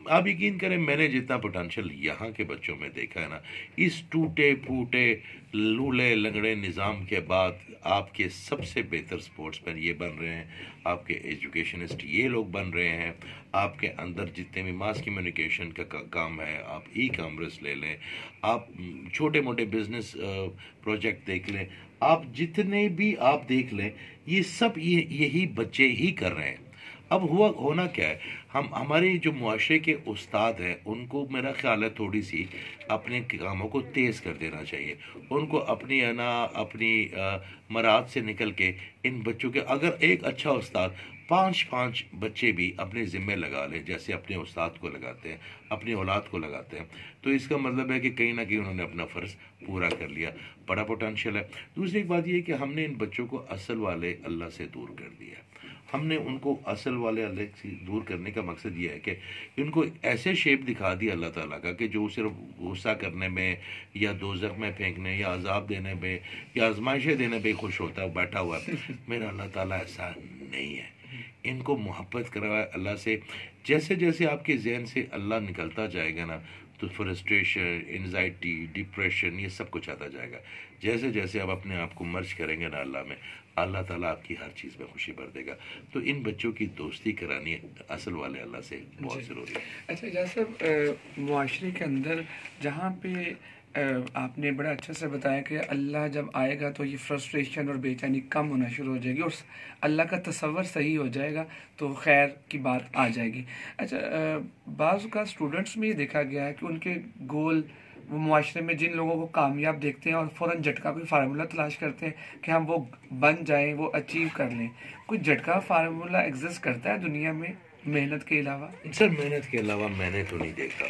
آپ یقین کریں میں نے جتنا پوٹینشیل یہاں کے بچوں میں دیکھا ہے نا، اس ٹوٹے پھوٹے لولے لنگڑے نظام کے بعد آپ کے سب سے بہتر سپورٹس مین یہ بن رہے ہیں، آپ کے ایجوکیشنسٹ یہ لوگ بن رہے ہیں، آپ کے اندر جتنے بھی ماس کمیونیکیشن کا کام ہے، آپ ای کامرس لے لیں، آپ چھوٹے موٹے بزنس پروجیکٹ دیکھ لیں، آپ جتنے بھی آپ دیکھ لیں، یہ سب یہی بچے ہی کر رہے ہیں۔ اب ہونا کیا ہے، ہمارے جو معاشرے کے استاد ہیں ان کو میرا خیال ہے تھوڑی سی اپنے کاموں کو تیز کر دینا چاہیے، ان کو اپنی مراحت سے نکل کے ان بچوں کے، اگر ایک اچھا استاد پانچ بچے بھی اپنے ذمے لگا لے جیسے اپنے استاد کو لگاتے ہیں، اپنی اولاد کو لگاتے ہیں، تو اس کا مطلب ہے کہ کہیں نہ کہیں انہوں نے اپنا فرض پورا کر لیا، بڑا پوٹینشیل ہے۔ دوسری ایک بات یہ ہے کہ ہم نے ان بچوں کو اصل والے اللہ سے دور کر دیا ہے۔ ہم نے ان کو اصل والے اللہ سے دور کرنے کا مقصد یہ ہے کہ ان کو ایسے شیپ دکھا دیا اللہ تعالیٰ کا کہ جو صرف غصہ کرنے میں یا دوزخ میں پھینکنے یا عذاب دینے میں یا آزمائشیں دینے پہ خوش ہوتا ہے، بیٹھا ہوا ہے۔ میرا اللہ تعالیٰ ایسا نہیں ہے، ان کو محبت کروائے اللہ سے۔ جیسے جیسے آپ کے ذہن سے اللہ نکلتا جائے گا نا تو فرسٹریشن، انزائٹی، ڈپریشن، یہ سب کچھ آتا جائے گا۔ جیسے جیسے آپ اپنے آپ کو مرج کریں گے نا اللہ میں، اللہ تعالیٰ آپ کی ہر چیز میں خوشی بھر دے گا۔ تو ان بچوں کی دوستی کرانی اصل والے اللہ سے بہت ضروری ہے۔ اچھا جیسے معاشرے کے اندر جہاں پہ آپ نے بڑا اچھا سے بتایا کہ اللہ جب آئے گا تو یہ فرسٹریشن اور بے چینی کم ہونا شروع ہو جائے گی اور اللہ کا تصور صحیح ہو جائے گا تو خیر کی بات آ جائے گی۔ اچھا بعض کا اسٹوڈنٹس میں یہ دیکھا گیا ہے کہ ان کے گول، وہ معاشرے میں جن لوگوں کو کامیاب دیکھتے ہیں اور فوراً جھٹکا کوئی فارمولہ تلاش کرتے ہیں کہ ہم وہ بن جائیں، وہ اچیو کر لیں۔ کوئی جھٹکا فارمولہ ایگزسٹ کرتا ہے دنیا میں محنت کے علاوہ؟ سر محنت کے علاوہ میں نے تو نہیں دیکھا۔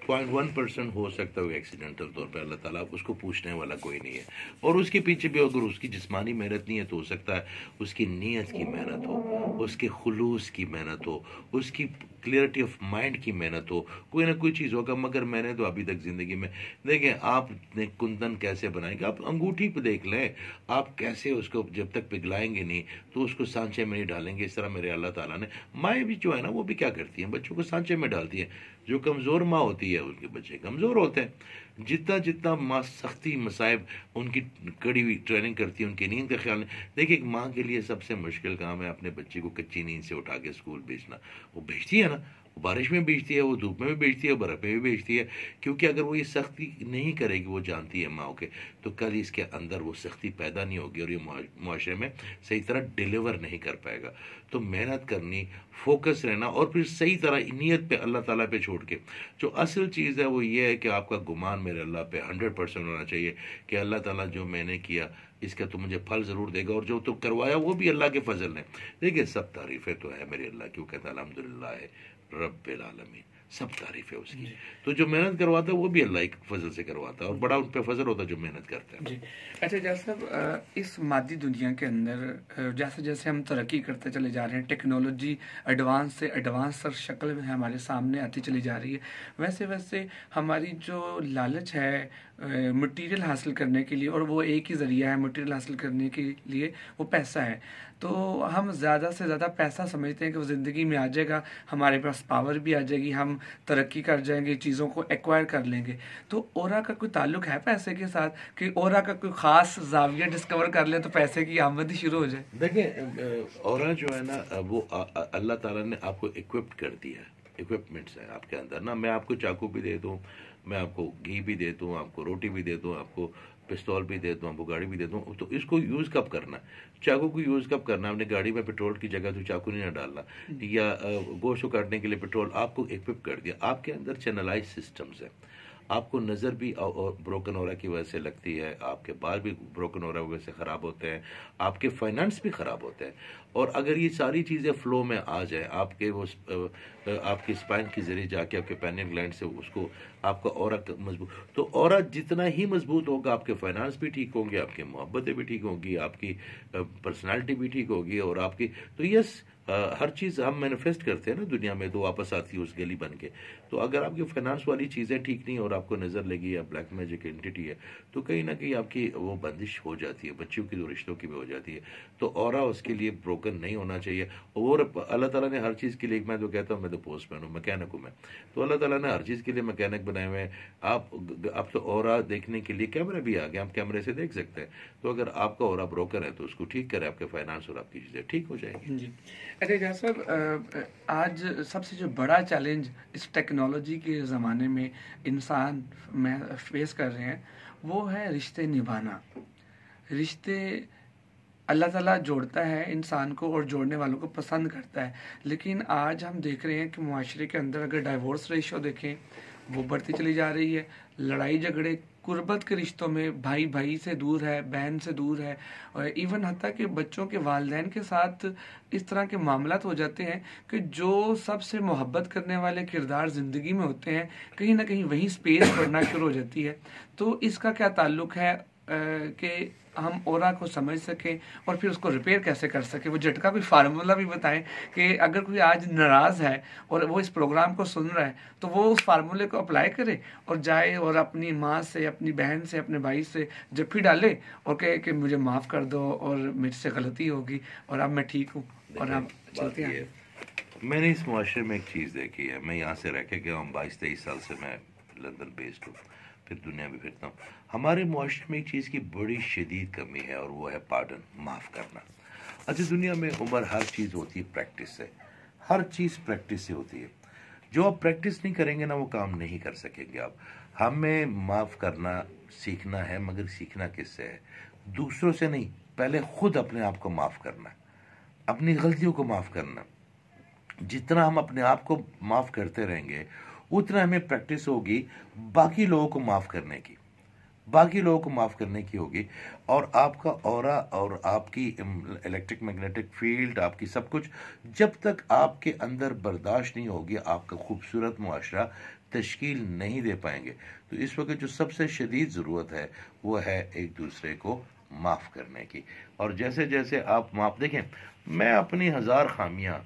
0.1% ہو سکتا ہے ایکسیڈنٹل طور پہ، اللہ تعالیٰ اس کو پوچھنے والا کوئی نہیں ہے، اور اس کے پیچھے بھی اگر اس کی جسمانی محنت نہیں ہے تو ہو سکتا ہے اس کی نیت کی محنت ہو، اس کے خلوص کی محنت ہو، اس کی کلیئرٹی آف مائنڈ کی محنت ہو، کوئی نہ کوئی چیز ہوگا۔ مگر میں نے تو ابھی تک زندگی میں دیکھیں، آپ نے کندن کیسے بنائیں گے، آپ انگوٹھی پہ دیکھ لیں، آپ کیسے اس کو جب تک پگھلائیں گے نہیں تو اس کو سانچے میں نہیں ڈالیں گے۔ اس طرح میرے اللہ تعالیٰ نے مائیں بھی جو ہے نا وہ بھی کیا کرتی ہیں، بچوں کو سانچے میں ڈالتی ہیں۔ جو کمزور ماں ہوتی ہے ان کے بچے کمزور ہوتے ہیں۔ جتنا ماں سختی مصائب ان کی کڑی ہوئی ٹریننگ کرتی ہے، ان کی نیند کا خیال نہیں۔ دیکھیں ایک ماں کے لیے سب سے مشکل کام ہے اپنے بچے کو کچی نیند سے اٹھا کے اسکول بھیجنا۔ وہ بھیجتی ہے نا، وہ بارش میں بھیجتی ہے، وہ دھوپ میں بھی بھیجتی ہے، برف میں بھی بھیجتی ہے، کیونکہ اگر وہ یہ سختی نہیں کرے گی، وہ جانتی ہے ماں کے، تو کل اس کے اندر وہ سختی پیدا نہیں ہوگی اور یہ معاشرے میں صحیح طرح ڈیلیور نہیں کر پائے گا۔ تو محنت کرنی، فوکس رہنا، اور پھر صحیح طرح نیت پہ اللہ تعالیٰ پہ چھوڑ کے، جو اصل چیز ہے وہ یہ ہے کہ آپ کا گمان میرے اللہ پہ 100% ہونا چاہیے کہ اللہ تعالیٰ جو میں نے کیا اس کا تو مجھے پھل ضرور دے گا، اور جو تو کروایا وہ بھی اللہ کے فضل نے۔ دیکھیں سب تعریفیں تو ہے میرے اللہ کی، وہ کہتا ہے الحمدللہ رب العالمین، سب تعریف ہے اس کی۔ تو جو محنت کرواتا ہے وہ بھی اللہ کے فضل سے کرواتا ہے، اور بڑا ان پہ فضل ہوتا ہے جو محنت کرتا ہے۔ جی اچھا جیسے اس مادی دنیا کے اندر جیسے جیسے ہم ترقی کرتے چلے جا رہے ہیں، ٹیکنالوجی ایڈوانس سے ایڈوانس سر شکل میں ہمارے سامنے آتی چلی جا رہی ہے، ویسے ویسے ہماری جو لالچ ہے مٹیریل حاصل کرنے کے لیے، اور وہ ایک ہی ذریعہ ہے مٹیریل حاصل کرنے کے لیے، وہ پیسہ ہے، تو ہم زیادہ سے زیادہ پیسہ سمجھتے ہیں کہ وہ زندگی میں آ جائے گا، ہمارے پاس پاور بھی آ جائے گی، ہم ترقی کر جائیں گے، چیزوں کو ایکوائر کر لیں گے۔ تو اورا کا کوئی تعلق ہے پیسے کے ساتھ کہ اورا کا کوئی خاص زاویہ ڈسکور کر لیں تو پیسے کی آمد ہی شروع ہو جائے؟ دیکھیں اورا جو ہے نا وہ اللہ تعالیٰ نے آپ کو اکوپڈ کر دیا ہے، اکوپمنٹس ہیں آپ کے اندر نا۔ میں آپ کو چاقو بھی دے دوں، میں آپ کو گھی بھی دے دوں، آپ کو روٹی بھی دے دوں، آپ کو پستول بھی دے دوں، آپ کو گاڑی بھی دے دوں، تو اس کو یوز کب کرنا ہے، چاقو کو یوز کب کرنا ہے؟ آپ نے گاڑی میں پیٹرول کی جگہ تو چاقو نہیں نہ ڈالنا، یا گوشت کو کاٹنے کے لیے پیٹرول آپ کو اکوپ کر دیا۔ آپ کے اندر چینلائز سسٹمز ہیں، آپ کو نظر بھی بروکن اورا کی وجہ سے لگتی ہے، آپ کے بال بھی بروکن اورا کی وجہ سے خراب ہوتے ہیں، آپ کے فائنانس بھی خراب ہوتے ہیں۔ اور اگر یہ ساری چیزیں فلو میں آ جائیں، آپ کے وہ آپ کی اسپائن کے ذریعے جا کے آپ کے پینل گلینڈ سے اس کو آپ کا اورا مضبوط، تو اورا جتنا ہی مضبوط ہوگا آپ کے فائنانس بھی ٹھیک ہوں گے، آپ کی محبتیں بھی ٹھیک ہوں گی، آپ کی پرسنالٹی بھی ٹھیک ہوگی، اور آپ کی تو یس ہر چیز ہم مینیفیسٹ کرتے ہیں نا دنیا میں تو واپس آتی ہے اس گلی بن کے. تو اگر آپ کی فائنانس والی چیزیں ٹھیک نہیں اور آپ کو نظر لگی یا بلیک میجک اینٹی ہے تو کہیں نہ کہیں آپ کی وہ بندش ہو جاتی ہے, بچیوں کی تو رشتوں کی بھی ہو جاتی ہے. تو اورا اس کے لیے بروکن نہیں ہونا چاہیے. اور اللہ تعالیٰ نے ہر چیز کے لیے, میں تو کہتا ہوں میں تو پوسٹ مین ہوں, مکینک ہوں میں, تو اللہ تعالیٰ نے ہر چیز کے لیے مکینک بنائے ہوئے ہیں. آپ تو اورا دیکھنے کے لیے کیمرہ بھی آ گیا, آپ کیمرے سے دیکھ سکتے ہیں. تو اگر آپ کا اورا بروکن ہے تو اس کو ٹھیک کرے, آپ کے فائنانس اور آپ کی چیزیں ٹھیک ہو جائیں گی. جی اچھا صاحب, آج سب سے جو بڑا چیلنج اس ٹیکنالوجی کے زمانے میں انسان میں فیس کر رہے ہیں وہ ہے رشتے نبھانا. رشتے اللہ تعالیٰ جوڑتا ہے انسان کو اور جوڑنے والوں کو پسند کرتا ہے, لیکن آج ہم دیکھ رہے ہیں کہ معاشرے کے اندر اگر ڈائیورس ریشو دیکھیں وہ بڑھتی چلی جا رہی ہے. لڑائی جھگڑے قربت کے رشتوں میں بھائی بھائی سے دور ہے, بہن سے دور ہے, اور ایون حتیٰ کہ بچوں کے والدین کے ساتھ اس طرح کے معاملات ہو جاتے ہیں کہ جو سب سے محبت کرنے والے کردار زندگی میں ہوتے ہیں کہیں نہ کہیں وہیں سپیس پڑنا شروع ہو جاتی ہے. تو اس کا کیا تعلق ہے کہ ہم اورا کو سمجھ سکیں اور پھر اس کو ریپیئر کیسے کر سکیں؟ وہ جھٹکا بھی فارمولہ بھی بتائیں کہ اگر کوئی آج ناراض ہے اور وہ اس پروگرام کو سن رہا ہے تو وہ اس فارمولے کو اپلائی کرے اور جائے اور اپنی ماں سے, اپنی بہن سے, اپنے بھائی سے جپھی ڈالے اور کہے کہ مجھے معاف کر دو اور مجھ سے غلطی ہوگی اور اب میں ٹھیک ہوں اور اب چلتے ہیں. میں نے اس معاشرے میں ایک چیز دیکھی ہے, میں یہاں سے رہ کے گیا ہوں, 22-23 سال سے میں لندن بیسڈ ہوں, پھر دنیا میں پھرتا ہوں. ہمارے معاشرے میں ایک چیز کی بڑی شدید کمی ہے اور وہ ہے پارڈن, معاف کرنا. اچھا دنیا میں عمر ہر چیز ہوتی ہے پریکٹس سے, ہر چیز پریکٹس سے ہوتی ہے. جو آپ پریکٹس نہیں کریں گے نا وہ کام نہیں کر سکیں گے آپ. ہمیں معاف کرنا سیکھنا ہے, مگر سیکھنا کس سے ہے؟ دوسروں سے نہیں, پہلے خود اپنے آپ کو معاف کرنا, اپنی غلطیوں کو معاف کرنا. جتنا ہم اپنے آپ کو معاف کرتے رہیں گے اتنا ہمیں پریکٹس ہوگی باقی لوگوں کو معاف کرنے کی, باقی لوگوں کو معاف کرنے کی ہوگی. اور آپ کا اورا اور آپ کی الیکٹرک میگنیٹک فیلڈ, آپ کی سب کچھ جب تک آپ کے اندر برداشت نہیں ہوگی آپ کا خوبصورت معاشرہ تشکیل نہیں دے پائیں گے. تو اس وقت جو سب سے شدید ضرورت ہے وہ ہے ایک دوسرے کو معاف کرنے کی. اور جیسے جیسے آپ معاف, دیکھیں میں اپنی 1000 خامیاں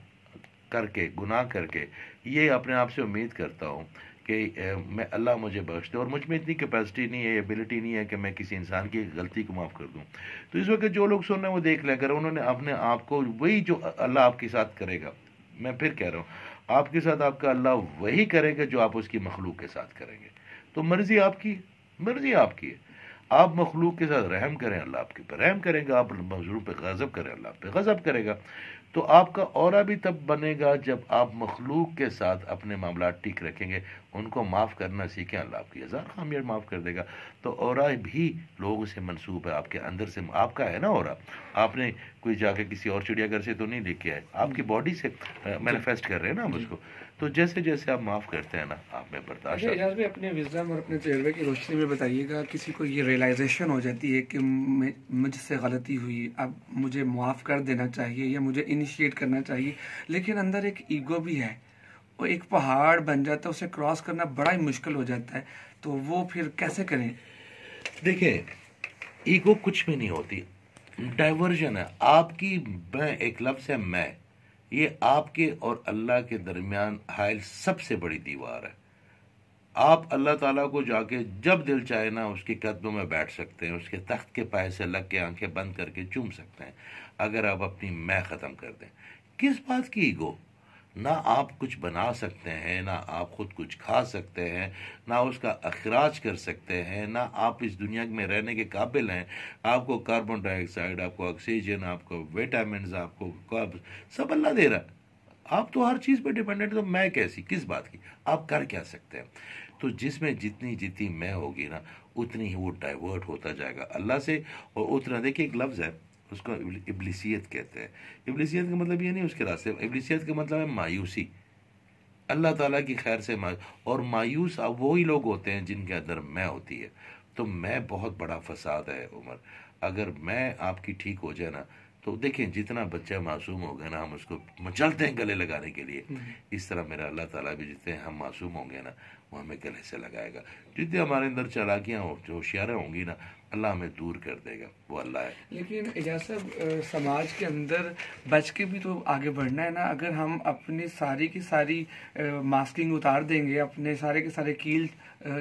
کر کے, گناہ کر کے, یہ اپنے آپ سے امید کرتا ہوں کہ میں اللہ مجھے بخش دے, اور مجھ میں اتنی کیپیسٹی نہیں ہے, ایبلٹی نہیں ہے کہ میں کسی انسان کی غلطی کو معاف کر دوں. تو اس وقت جو لوگ سن رہے ہیں وہ دیکھ لیں, اگر انہوں نے اپنے آپ کو وہی جو اللہ آپ کے ساتھ کرے گا, میں پھر کہہ رہا ہوں آپ کے ساتھ آپ کا اللہ وہی کرے گا جو آپ اس کی مخلوق کے ساتھ کریں گے. تو مرضی آپ کی, مرضی آپ کی ہے. آپ مخلوق کے ساتھ رحم کریں, اللہ آپ کے پر رحم کرے گا. آپ مظلوم پہ غضب کریں, اللہ آپ پہ غضب کرے گا. تو آپ کا اورا بھی تب بنے گا جب آپ مخلوق کے ساتھ اپنے معاملات ٹھیک رکھیں گے, ان کو معاف کرنا سیکھیں, اللہ آپ کی 1000 خامیاں معاف کر دے گا. تو اورا بھی لوگوں سے منسوب ہے, آپ کے اندر سے آپ کا ہے نا اورا. آپ نے کوئی جا کے کسی اور چڑیا گھر سے تو نہیں لے کے آئے, آپ کی باڈی سے مینیفیسٹ کر رہے ہیں نا ہم اس کو. تو جیسے جیسے آپ معاف کرتے ہیں نا آپ میں برداشت. اعجاز بھائی اپنے وزڈم اور اپنے تجربے کی روشنی میں بتائیے گا, کسی کو یہ ریئلائزیشن ہو جاتی ہے کہ مجھ سے غلطی ہوئی, اب مجھے معاف کر دینا چاہیے یا مجھے انیشیٹ کرنا چاہیے, لیکن اندر ایک ایگو بھی ہے, وہ ایک پہاڑ بن جاتا ہے, اسے کراس کرنا بڑا ہی مشکل ہو جاتا ہے, تو وہ پھر کیسے کریں؟ دیکھیں ایگو کچھ بھی نہیں ہوتی, ڈائیورژن ہے آپ کی. میں ایک لفظ ہے میں, یہ آپ کے اور اللہ کے درمیان حائل سب سے بڑی دیوار ہے. آپ اللہ تعالیٰ کو جا کے جب دل چاہے نا اس کے قدموں میں بیٹھ سکتے ہیں, اس کے تخت کے پائے سے لگ کے آنکھیں بند کر کے چوم سکتے ہیں اگر آپ اپنی میں ختم کر دیں. کس بات کی ایگو؟ نہ آپ کچھ بنا سکتے ہیں, نہ آپ خود کچھ کھا سکتے ہیں, نہ اس کا اخراج کر سکتے ہیں, نہ آپ اس دنیا میں رہنے کے قابل ہیں. آپ کو کاربن ڈائی آکسائڈ, آپ کو آکسیجن, آپ کو وٹامنز, آپ کو سب اللہ دے رہا ہے. آپ تو ہر چیز پہ ڈیپینڈنٹ. تو میں کیسی, کس بات کی, آپ کر کیا سکتے ہیں؟ تو جس میں جتنی میں ہوگی نا اتنی ہی وہ ڈائیورٹ ہوتا جائے گا اللہ سے. اور اتنا دیکھیں ایک لفظ ہے اس کو ابلیسیت کہتے ہیں. ابلیسیت کا مطلب یہ نہیں اس کے راستے, ابلیسیت کا مطلب ہے مایوسی, اللہ تعالیٰ کی خیر سے اور مایوس وہی لوگ ہوتے ہیں جن کے اندر میں ہوتی ہے. تو میں بہت بڑا فساد ہے عمر. اگر میں آپ کی ٹھیک ہو جائے نا تو دیکھیں جتنا بچہ معصوم ہو گیا نا ہم اس کو مچلتے ہیں گلے لگانے کے لیے, اس طرح میرا اللہ تعالیٰ بھی جتنے ہم معصوم ہوں گے نا وہ ہمیں گلے سے لگائے گا. جتنے ہمارے اندر چالاکیاں ہوشیاریں ہوں گی نا, اللہ ہمیں دور کر دے گا. وہ اللہ ہے. لیکن اعجاز صاحب, سماج کے اندر بچ کے بھی تو آگے بڑھنا ہے نا. اگر ہم اپنی ساری کی ساری ماسکنگ اتار دیں گے, اپنے سارے کے سارے کیل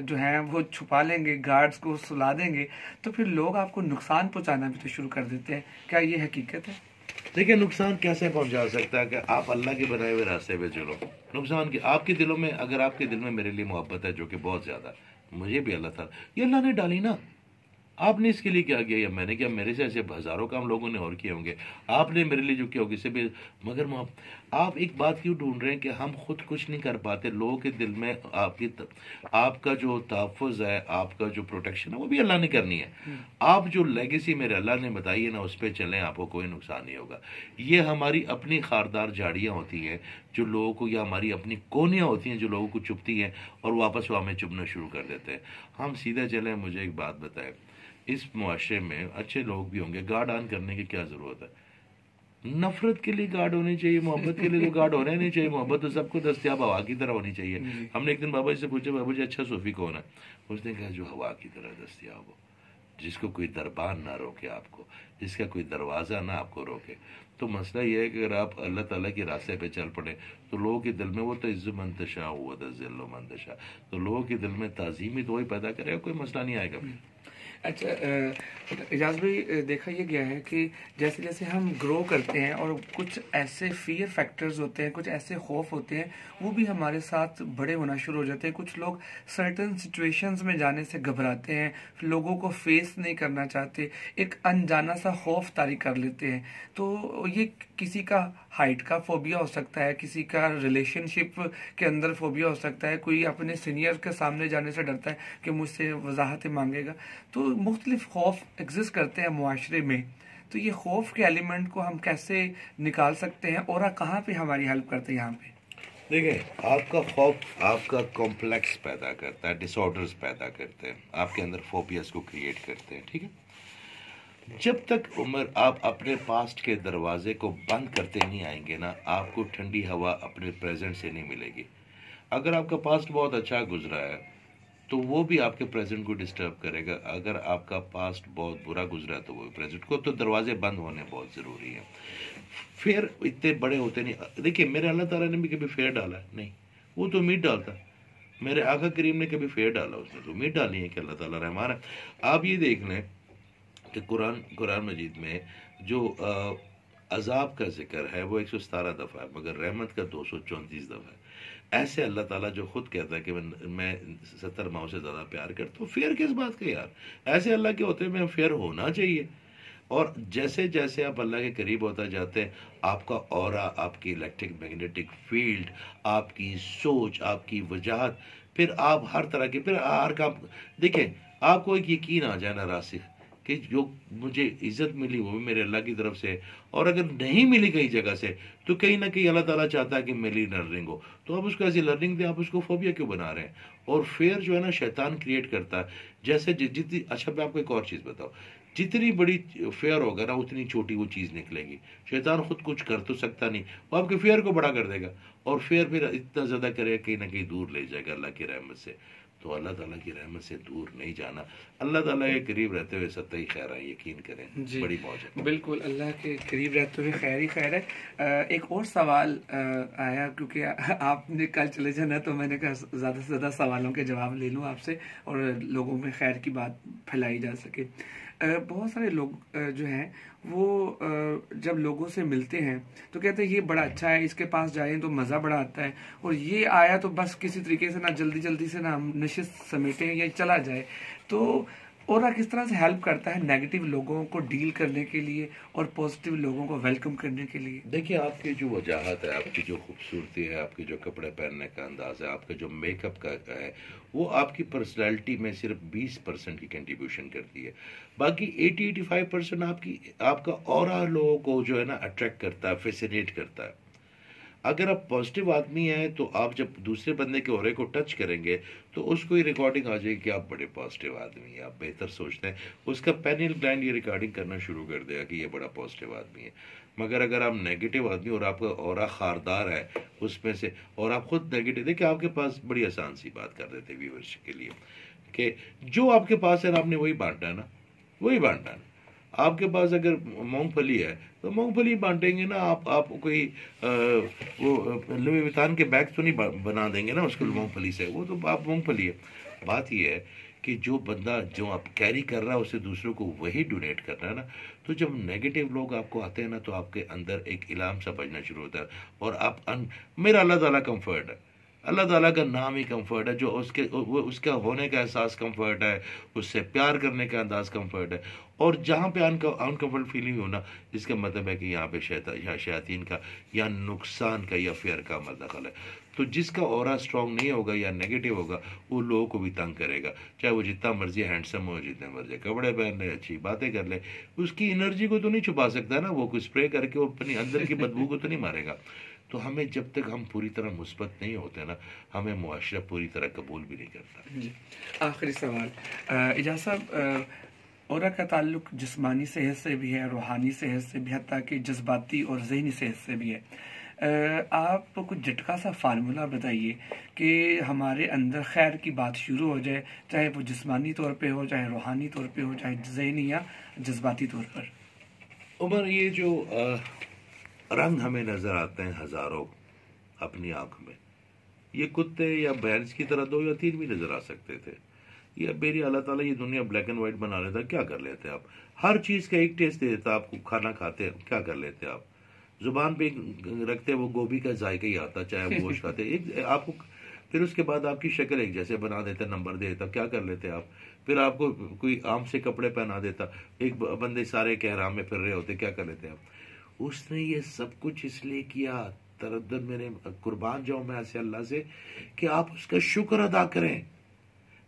جو ہیں وہ چھپا لیں گے, گارڈز کو سلا دیں گے, تو پھر لوگ آپ کو نقصان پہنچانا بھی تو شروع کر دیتے ہیں. کیا یہ حقیقت ہے؟ دیکھیں, نقصان کیسے پہنچا سکتا ہے کہ آپ اللہ کے بنائے ہوئے راستے پہ چلو. نقصان کی آپ کے دلوں میں, اگر آپ کے دل میں میرے لیے محبت ہے, جو کہ بہت زیادہ, مجھے بھی اللہ تعالیٰ, یہ اللہ نے ڈالی نا. آپ نے اس کے لیے کیا کیا, یا میں نے کیا, میرے سے ایسے ہزاروں کام لوگوں نے اور کیے ہوں گے. آپ نے میرے لیے جو کیا ہوگا اس سے بھی, مگر آپ ایک بات کیوں ڈھونڈ رہے ہیں کہ ہم خود کچھ نہیں کر پاتے. لوگوں کے دل میں آپ کا جو تحفظ ہے, آپ کا جو پروٹیکشن ہے, وہ بھی اللہ نے کرنی ہے. آپ جو لیگیسی میرے اللہ نے بتائی ہے نا, اس پہ چلیں, آپ کو کوئی نقصان نہیں ہوگا. یہ ہماری اپنی خاردار جھاڑیاں ہوتی ہیں جو لوگوں کو, یا ہماری اپنی کونیاں ہوتی ہیں جو لوگوں کو چبھتی ہیں, اور واپس وہ ہمیں چبھنا شروع کر دیتے ہیں. ہم سیدھا چلیں. مجھے ایک بات بتائیں, اس معاشرے میں اچھے لوگ بھی ہوں گے, گارڈ آن کرنے کی کیا ضرورت ہے؟ نفرت کے لیے گارڈ ہونی چاہیے, محبت کے لیے تو گارڈ ہونا ہی نہیں چاہیے. محبت تو سب کو دستیاب ہوا کی طرح ہونی چاہیے. ہم نے ایک دن بابا جی سے پوچھا, بابا جی اچھا صوفی کون ہے؟ اس نے کہا جو ہوا کی طرح دستیاب ہو, جس کو کوئی دربان نہ روکے آپ کو, جس کا کوئی دروازہ نہ آپ کو روکے. تو مسئلہ یہ ہے کہ اگر آپ اللہ تعالیٰ کے راستے پہ چل پڑے تو لوگوں کے دل میں وہ تعز منتشا ہوا تذل منتشا, تو لوگوں کے دل میں تعظیم ہی تو وہی پیدا کرے گا, کوئی مسئلہ نہیں آئے گا. اچھا اعجاز بھائی, دیکھا یہ گیا ہے کہ جیسے جیسے ہم گرو کرتے ہیں اور کچھ ایسے فیئر فیکٹرز ہوتے ہیں, کچھ ایسے خوف ہوتے ہیں, وہ بھی ہمارے ساتھ بڑے ہونا شروع ہو جاتے ہیں. کچھ لوگ سرٹن سچویشنز میں جانے سے گھبراتے ہیں, لوگوں کو فیس نہیں کرنا چاہتے, ایک انجانا سا خوف طاری کر لیتے ہیں. تو یہ کسی کا ہائٹ کا فوبیا ہو سکتا ہے, کسی کا ریلیشن شپ کے اندر فوبیا ہو سکتا ہے, کوئی اپنے سینئر کے سامنے جانے سے ڈرتا ہے کہ مجھ سے وضاحتیں مانگے گا. تو مختلف خوف ایگزسٹ کرتے ہیں معاشرے میں. تو یہ خوف کے ایلیمنٹ کو ہم کیسے نکال سکتے ہیں, اور کہاں پہ ہماری ہیلپ کرتے ہیں یہاں پہ؟ دیکھیں, آپ کا خوف آپ کا کمپلیکس پیدا کرتا ہے, ڈس آرڈرز پیدا کرتے ہیں, آپ کے اندر فوبیاز کو کریٹ کرتے ہیں. ٹھیک ہے, جب تک عمر آپ اپنے پاسٹ کے دروازے کو بند کرتے نہیں آئیں گے نا, آپ کو ٹھنڈی ہوا اپنے پریزنٹ سے نہیں ملے گی. اگر آپ کا پاسٹ بہت اچھا گزرا ہے تو وہ بھی آپ کے پریزنٹ کو ڈسٹرب کرے گا. اگر آپ کا پاسٹ بہت برا گزرا ہے تو وہ پریزنٹ کو, تو دروازے بند ہونے بہت ضروری ہے. پھر اتنے بڑے ہوتے نہیں. دیکھیے, میرے اللہ تعالیٰ نے بھی کبھی فیر ڈالا ہے نہیں, وہ تو امید ڈالتا. میرے آقا کریم نے کبھی فیر ڈالا, اس نے تو امید ڈالی ہے کہ اللہ تعالیٰ رحمان ہے. آپ یہ دیکھ لیں کہ قرآن مجید میں جو عذاب کا ذکر ہے وہ 117 دفعہ ہے, مگر رحمت کا 234 دفعہ ہے. ایسے اللہ تعالیٰ جو خود کہتا ہے کہ میں 70 ماؤں سے زیادہ پیار کرتا ہوں, فیئر کس بات کا یار؟ ایسے اللہ کے ہوتے میں فیئر ہونا چاہیے. اور جیسے جیسے آپ اللہ کے قریب ہوتا جاتے ہیں, آپ کا اورا, آپ کی الیکٹرک میگنیٹک فیلڈ, آپ کی سوچ, آپ کی وجاہت, پھر آپ ہر طرح کے, پھر ہر کام. دیکھیں, آپ کو ایک یقین آ جائے نا راسخ کہ جو مجھے عزت ملی وہ بھی میرے اللہ کی طرف سے, اور اگر نہیں ملی کئی جگہ سے تو کہیں نہ کہیں اللہ تعالیٰ چاہتا ہے کہ میری لرننگ ہو, تو آپ اس کو ایسی لرننگ دیں. آپ اس کو فوبیا کیوں بنا رہے ہیں؟ اور فیئر جو ہے نا شیطان کریٹ کرتا ہے. جیسے جتنی, اچھا میں آپ کو ایک اور چیز بتاؤں, جتنی بڑی فیئر ہوگا نا اتنی چھوٹی وہ چیز نکلے گی. شیطان خود کچھ کر تو سکتا نہیں, وہ آپ کے فیئر کو بڑا کر دے گا, اور فیئر پھر اتنا زیادہ کرے گا کہیں نہ کہیں دور لے جائے گا اللہ کی رحمت سے. تو اللہ تعالیٰ کی رحمت سے دور نہیں جانا, اللہ تعالیٰ کے قریب رہتے ہوئے ستائی خیر ہے, یقین کریں. جی بڑی موج ہے. بالکل, اللہ کے قریب رہتے ہوئے خیر ہی خیر ہے. ایک اور سوال آیا, کیونکہ آپ نے کل چلے جانا تو میں نے کہا زیادہ سے زیادہ سوالوں کے جواب لے لوں آپ سے, اور لوگوں میں خیر کی بات پھیلائی جا سکے. بہت سارے لوگ جو ہیں وہ جب لوگوں سے ملتے ہیں تو کہتے ہیں یہ بڑا اچھا ہے, اس کے پاس جائیں تو مزہ بڑا آتا ہے, اور یہ آیا تو بس کسی طریقے سے نہ جلدی سے نہ ہم نشست سمیٹیں یا چلا جائے. تو اور کس طرح سے ہیلپ کرتا ہے نیگیٹو لوگوں کو ڈیل کرنے کے لیے اور پازیٹیو لوگوں کو ویلکم کرنے کے لیے؟ دیکھیے, آپ کی جو وجاہت ہے, آپ کی جو خوبصورتی ہے, آپ کے جو کپڑے پہننے کا انداز ہے, آپ کا جو میک اپ کا ہے, وہ آپ کی پرسنالٹی میں صرف 20% کی کنٹریبیوشن کرتی ہے. باقی 80-85% آپ کا اورا لوگوں کو جو ہے نا اٹریکٹ کرتا ہے, فیسینیٹ کرتا ہے. اگر آپ پازیٹیو آدمی ہیں تو آپ جب دوسرے بندے کے اورے کو ٹچ کریں گے تو اس کو یہ ریکارڈنگ آ جائے گی کہ آپ بڑے پازیٹیو آدمی ہیں, آپ بہتر سوچتے ہیں, اس کا پینیل گلینڈ یہ ریکارڈنگ کرنا شروع کر دے گا کہ یہ بڑا پازیٹیو آدمی ہے. مگر اگر آپ نیگیٹو آدمی اور آپ کا اورا خاردار ہے اس میں سے, اور آپ خود نیگیٹو, دیکھیں آپ کے پاس بڑی آسان سی بات کر دیتے ویورز کے لیے کہ جو آپ کے پاس ہے آپ نے وہی بانٹنا ہے نا, وہی بانٹنا ہے. آپ کے پاس اگر مونگ پھلی ہے تو مونگ پھلی بانٹیں گے نا. آپ کوئی وہ لوئی ویتان کے بیگ تو نہیں بنا دیں گے نا اس کو مونگ پھلی سے, وہ تو آپ مونگ پھلی ہے. بات یہ ہے کہ جو بندہ جو آپ کیری کر رہا ہے اسے دوسروں کو وہی ڈونیٹ کرنا ہے نا. تو جب نیگیٹو لوگ آپ کو آتے ہیں نا تو آپ کے اندر ایک الہام سا بجنا شروع ہوتا ہے, اور آپ میرا اللہ تعالیٰ کمفرٹ ہے, اللہ تعالیٰ کا نام ہی کمفرٹ ہے, جو اس کا ہونے کا احساس کمفرٹ ہے, اس سے پیار کرنے کا انداز کمفرٹ ہے. اور جہاں پہ انکمفرٹ فیلنگ ہونا, اس کا مطلب ہے کہ یہاں پہ شیاطین کا یا نقصان کا یا فیئر کا عمل دخل ہے. تو جس کا اورا اسٹرانگ نہیں ہوگا یا نیگیٹو ہوگا وہ لوگوں کو بھی تنگ کرے گا, چاہے وہ جتنا مرضی ہینڈسم ہو, جتنے مرضی کپڑے پہن لے, اچھی باتیں کر لے, اس کی انرجی کو تو نہیں چھپا سکتا نا, وہ کوئی اسپرے کر کے وہ اپنی اندر کی بدبو کو تو نہیں مارے گا. تو ہمیں جب تک ہم پوری طرح مثبت نہیں ہوتے نا, ہمیں معاشرہ پوری طرح قبول بھی نہیں کرتا. جی آخری سوال اجاز صاحب, اورا کا تعلق جسمانی صحت سے بھی ہے, روحانی صحت سے بھی, حتیٰ کہ جذباتی اور ذہنی صحت سے بھی ہے. آپ کچھ جھٹکا سا فارمولہ بتائیے کہ ہمارے اندر خیر کی بات شروع ہو جائے, چاہے وہ جسمانی طور پہ ہو, چاہے روحانی طور پہ ہو, چاہے ذہنی یا جذباتی طور پر. عمر, یہ جو رنگ ہمیں نظر آتے ہیں ہزاروں اپنی آنکھ میں, یہ کتے یا بیلز کی طرح 2 یا 3 بھی نظر آ سکتے تھے. یہ میری اللہ تعالیٰ یہ دنیا بلیک اینڈ وائٹ بنا لیتا, کیا کر لیتے آپ؟ ہر چیز کا ایک ٹیسٹ دے دیتا آپ کو, کھانا کھاتے کیا کر لیتے آپ؟ زبان پہ رکھتے وہ گوبھی کا ذائقہ ہی آتا, چاہے وہ گوشت کھاتے ایک آپ کو, پھر اس کے بعد آپ کی شکل ایک جیسے بنا دیتا, نمبر دے دیتا, کیا کر لیتے آپ؟ پھر آپ کو کوئی عام سے کپڑے پہنا دیتا, ایک بندے سارے کے احرام میں پھر رہے ہوتے, کیا کر لیتے آپ؟ اس نے یہ سب کچھ اس لیے کیا, تردد میرے قربان جاؤں میں ایسے اللہ سے, کہ آپ اس کا شکر ادا کریں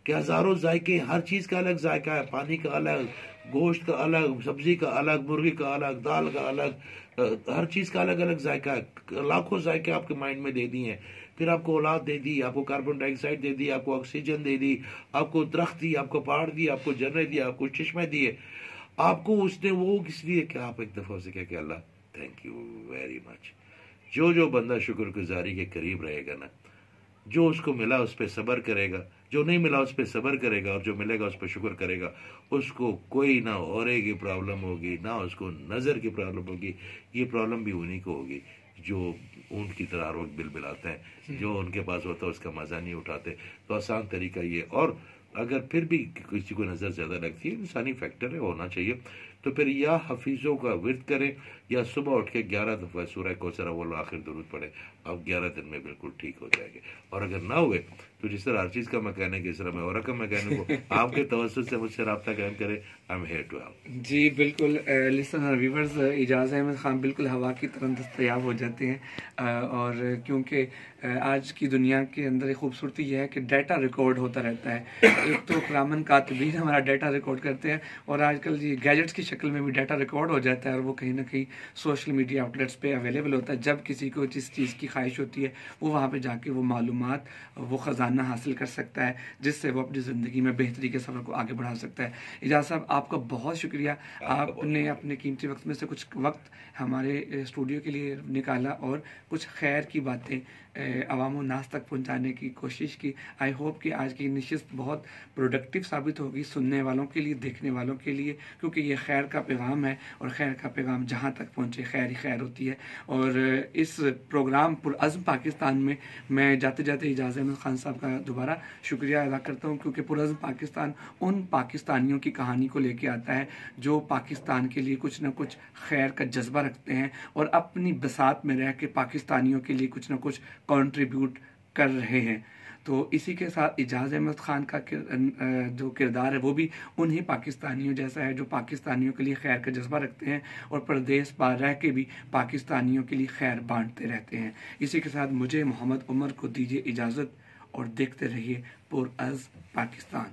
کہ ہزاروں ذائقے, ہر چیز کا الگ ذائقہ ہے, پانی کا الگ, گوشت کا الگ, سبزی کا الگ, مرغی کا الگ, دال کا الگ, ہر چیز کا الگ الگ ذائقہ ہے. لاکھوں ذائقے آپ کے مائنڈ میں دے دی ہیں. پھر آپ کو اولاد دے دی, آپ کو کاربن ڈائی آکسائڈ دے دی, آپ کو آکسیجن دے دی, آپ کو درخت دی, آپ کو پہاڑ دی, آپ کو جھرنے دی, آپ کو چشمے دیے. آپ کو اس نے وہ کس لیے کہ آپ ایک دفعہ سے کہ اللہ تھینک یو ویری مچ. جو بندہ شکر گزاری کے قریب رہے گا نا, جو اس کو ملا اس پہ صبر کرے گا, جو نہیں ملا اس پہ صبر کرے گا, اور جو ملے گا اس پہ شکر کرے گا, اس کو کوئی نہ اورے کی پرابلم ہوگی, نہ اس کو نظر کی پرابلم ہوگی. یہ پرابلم بھی انہی کو ہوگی جو اونٹ کی طرح ہر وقت بل بلاتے ہیں, جو ان کے پاس ہوتا ہے اس کا مزہ نہیں اٹھاتے. تو آسان طریقہ یہ, اور اگر پھر بھی کسی کو نظر زیادہ لگتی ہے, انسانی فیکٹر ہے, ہونا چاہیے, تو پھر یا حفیظوں کا ورد کریں یا صبح اٹھ کے 11 دفعہ سورہ کوثر اول آخر درود پڑھیں, اب 11 دن میں بالکل ٹھیک ہو جائے گے. اور اگر نہ ہوئے تو جس طرح ہر چیز کا میکینک, اس طرح میں اور کا میکینک ہوں, آپ کے توسط سے مجھ سے رابطہ قائم کریں. I'm here to help. جی بالکل, لسنر ویورز, اجاز احمد خان بالکل ہوا کی طرح دستیاب ہو جاتے ہیں, اور کیونکہ آج کی دنیا کے اندر ایک خوبصورتی یہ ہے کہ ڈیٹا ریکارڈ ہوتا رہتا ہے. ایک تو کرامن کاتبین ہمارا ڈیٹا ریکارڈ کرتے ہیں, اور آج کل یہ گیجٹس کی شکل میں بھی ڈیٹا ریکارڈ ہو جاتا ہے, اور وہ کہیں نہ کہیں سوشل میڈیا آؤٹلیٹس پہ اویلیبل ہوتا ہے. جب کسی کو جس چیز کی خواہش ہوتی ہے وہ وہاں پہ جا کے وہ معلومات, وہ خزانہ حاصل کر سکتا ہے, جس سے وہ اپنی زندگی میں بہتری کے سفر کو آگے بڑھا سکتا ہے. اجاز صاحب, آپ کا بہت شکریہ, آپ نے اپنے قیمتی وقت میں سے کچھ وقت ہمارے اسٹوڈیو کے لیے نکالا اور کچھ خیر کی باتیں عوام و ناس تک پہنچانے کی کوشش کی. آئی ہوپ کہ آج کی نشست بہت پروڈکٹیو ثابت ہوگی سننے والوں کے لیے, دیکھنے والوں کے لیے, کیونکہ یہ خیر کا پیغام ہے, اور خیر کا پیغام جہاں تک پہنچے خیر ہی خیر ہوتی ہے. اور اس پروگرام پرعزم پاکستان میں جاتے جاتے اجاز احمد خان صاحب کا دوبارہ شکریہ ادا کرتا ہوں, کیونکہ پرعزم پاکستان ان پاکستانیوں کی کہانی کو لے کے آتا ہے جو پاکستان کے لیے کچھ نہ کچھ خیر کا جذبہ رکھتے ہیں, اور اپنی بساط میں رہ کے پاکستانیوں کے لیے کچھ نہ کچھ کنٹریبیوٹ کر رہے ہیں. تو اسی کے ساتھ اجاز احمد خان کا جو کردار ہے وہ بھی انہی پاکستانیوں جیسا ہے جو پاکستانیوں کے لیے خیر کا جذبہ رکھتے ہیں, اور پردیس پار رہ کے بھی پاکستانیوں کے لیے خیر بانٹتے رہتے ہیں. اسی کے ساتھ مجھے محمد عمر کو دیجیے اجازت, اور دیکھتے رہیے پرعزم پاکستان.